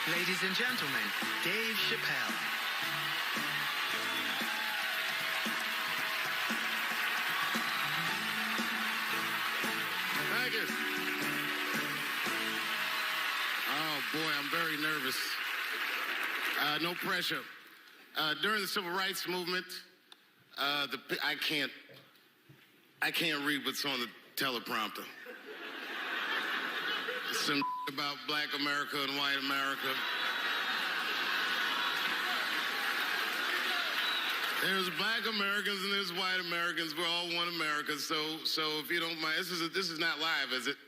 Ladies and gentlemen, Dave Chappelle. Thank you. Oh boy, I'm very nervous. No pressure. During the Civil Rights Movement, I can't read what's on the teleprompter. Some about Black America and white America. There's Black Americans and there's white Americans. We're all one America. So if you don't mind, this is not live, is it?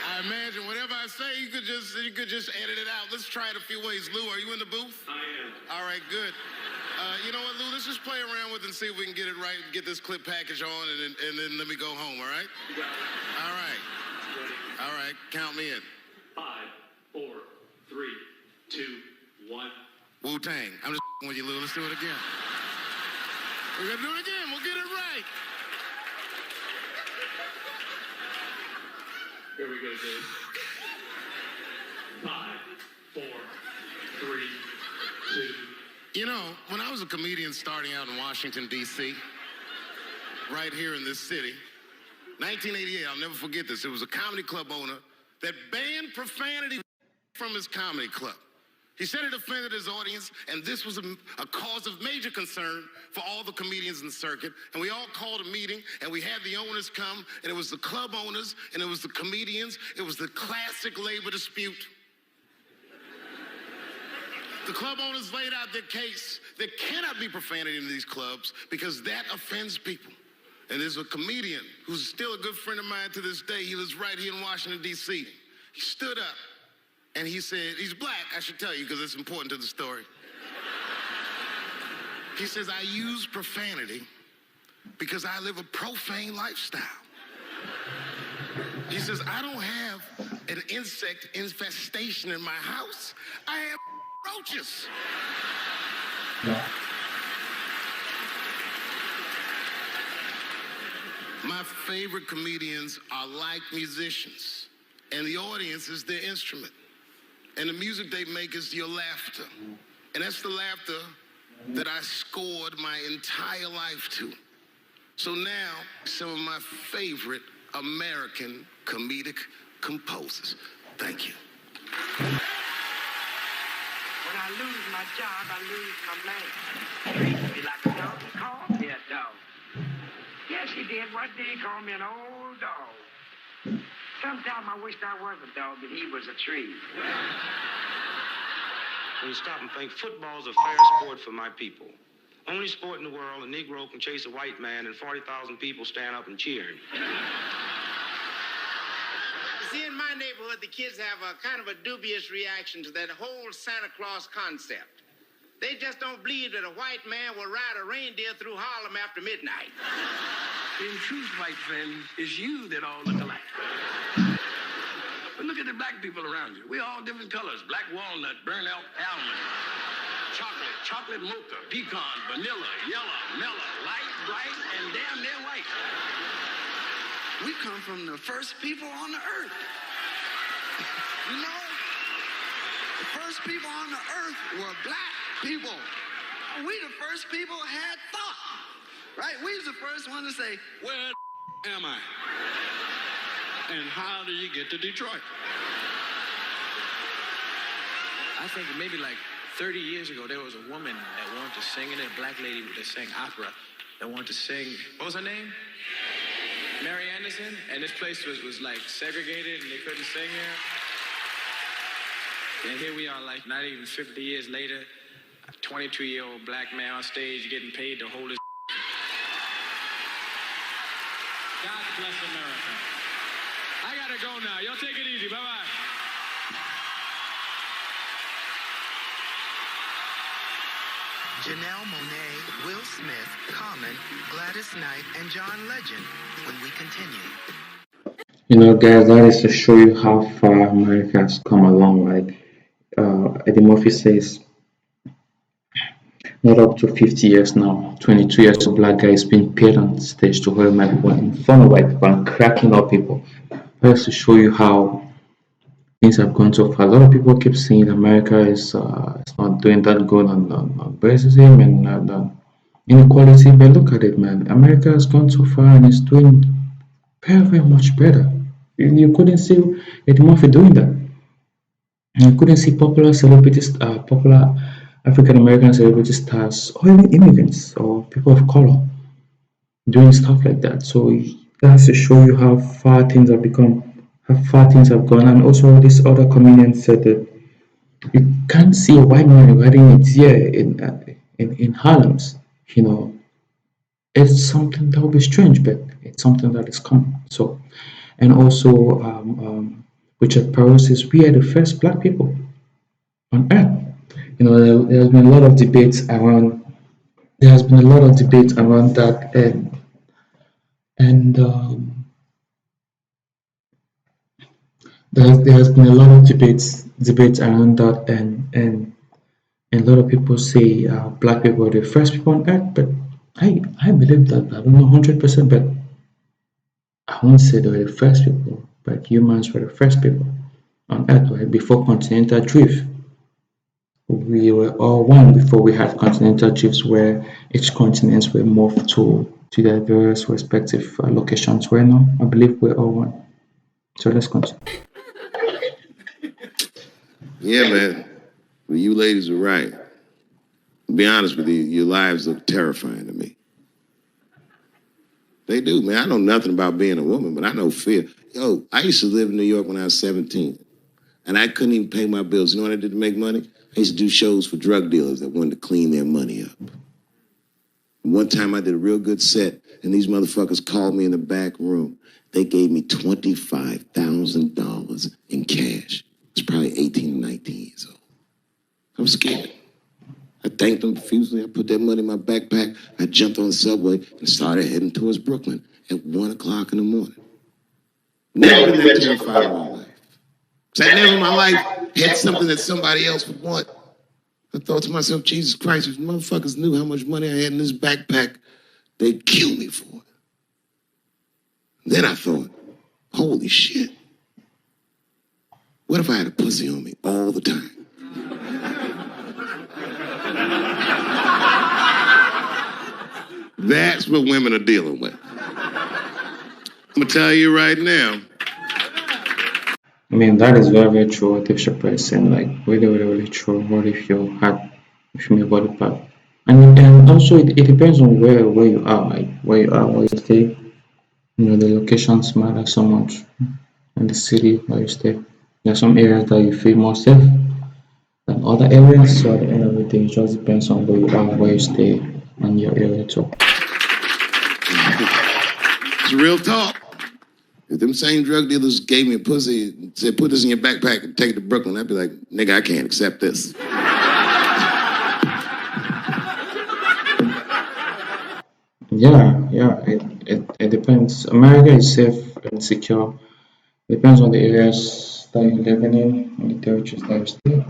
I imagine whatever I say, you could just edit it out. Let's try it a few ways. Lou, are you in the booth? I am. All right, good. You know what, Lou? Let's just play around with it and see if we can get it right, get this clip package on, and then let me go home. All right? You got it. All right. Ready? All right. Count me in. 5, 4, 3, 2, 1. Wu-Tang. I'm just with you, Lou. Let's do it again. We're gonna do it again. We'll get it right. Here we go, Dave. 5, 4, 3, 2. You know, when I was a comedian starting out in Washington, D.C., right here in this city, 1988, I'll never forget this. It was a comedy club owner that banned profanity from his comedy club. He said it offended his audience, and this was a cause of major concern for all the comedians in the circuit. And we all called a meeting, and we had the owners come, and it was the club owners, and it was the comedians. It was the classic labor dispute. The club owners laid out their case. There cannot be profanity in these clubs because that offends people. And there's a comedian who's still a good friend of mine to this day. He lives right here in Washington, D.C. He stood up and he said, he's black, I should tell you, because it's important to the story. He says, I use profanity because I live a profane lifestyle. He says, I don't have an insect infestation in my house. I have roaches. My favorite comedians are like musicians, and the audience is their instrument. And the music they make is your laughter. And that's the laughter that I scored my entire life to. So now, some of my favorite American comedic composers. Thank you. When I lose my job, I lose my man. Treat me like a dog. He called me a dog. Yes, he did. One day he called me an old dog. Sometimes I wished I was a dog, but he was a tree. When you stop and think, football's a fair sport for my people. Only sport in the world a Negro can chase a white man and 40,000 people stand up and cheer. See, in my neighborhood, the kids have a kind of a dubious reaction to that whole Santa Claus concept. They just don't believe that a white man will ride a reindeer through Harlem after midnight. In truth, white friend, it's you that all look alike. But look at the black people around you. We all different colors. Black walnut, burnt elk, almond, chocolate mocha, pecan, vanilla, yellow, mellow, light, bright, and damn near white. We come from the first people on the earth. You know, the first people on the earth were black people. We the first people had thought, right? We was the first one to say, where am I? And how do you get to Detroit? I think maybe like 30 years ago, there was a woman that wanted to sing, and a black lady that sang opera that wanted to sing. What was her name? Mary Anderson. And this place was like segregated, and they couldn't sing here. And here we are, like not even 50 years later, a 22-year-old black man on stage getting paid to hold his. God bless America. I gotta go now. Y'all take it easy. Bye-bye. Janelle Monáe, Will Smith, Common, Gladys Knight, and John Legend when we continue. You know, guys, that is to show you how far America has come along. Like Eddie Murphy says, not up to 50 years now, 22 years old black guy is being paid on stage to hold microphone in front of white people and cracking up people. Just to show you how things have gone so far. A lot of people keep saying America is not doing that good on racism and inequality, but look at it, man. America has gone so far and is doing very, very much better. You couldn't see Eddie Murphy doing that. You couldn't see popular celebrities, popular African American celebrity stars, or even immigrants or people of color doing stuff like that. So that's to show you how far things have become, how far things have gone. And also, this other comedian said that you can't see a white man riding it here in Harlem's. You know, it's something that will be strange, but it's something that is common. So, and also, Richard Perot says we are the first black people on earth. You know, there's been a lot of debates around. There has been a lot of debate around that, and there has been a lot of debates around that, and a lot of people say black people are the first people on earth, but I believe that. I don't know 100%, but I won't say they were the first people, but humans were the first people on earth, right? Before continental drift, we were all one before we had continental drifts where each continents were moved to their various respective locations. Where now, I believe we're all one. So let's continue. Yeah, man. Well, you ladies are right. To be honest with you, your lives look terrifying to me. They do, man. I know nothing about being a woman, but I know fear. Yo, I used to live in New York when I was 17, and I couldn't even pay my bills. You know what I did to make money? I used to do shows for drug dealers that wanted to clean their money up. One time I did a real good set, and these motherfuckers called me in the back room. They gave me $25,000 in cash. I was probably 18 or 19 years old. I was scared. I thanked them profusely. I put that money in my backpack. I jumped on the subway and started heading towards Brooklyn at 1 o'clock in the morning. Never been that terrified in my life. Because I never in my life had something that somebody else would want. I thought to myself, Jesus Christ, if motherfuckers knew how much money I had in this backpack, they'd kill me for it. Then I thought, holy shit. What if I had a pussy on me all the time? That's what women are dealing with. I'm gonna tell you right now. I mean, that is very, very true. What Dave Chappelle is saying, like, really, really, really true. What if you had, if you made body part? And also, it depends on where you are, like, where you are, where you stay. You know, the locations matter so much in the city where you stay. There are some areas that you feel more safe than other areas. So at the end of the day, it just depends on where you are, where you stay, and your area too. It's real talk. If them same drug dealers gave me a pussy and said, put this in your backpack and take it to Brooklyn, I'd be like, nigga, I can't accept this. Yeah, it depends. America is safe and secure. Depends on the areas that you're living in, and the territories that you stay.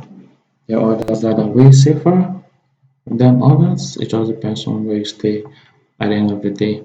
There are others that are way safer than others. It just depends on where you stay at the end of the day.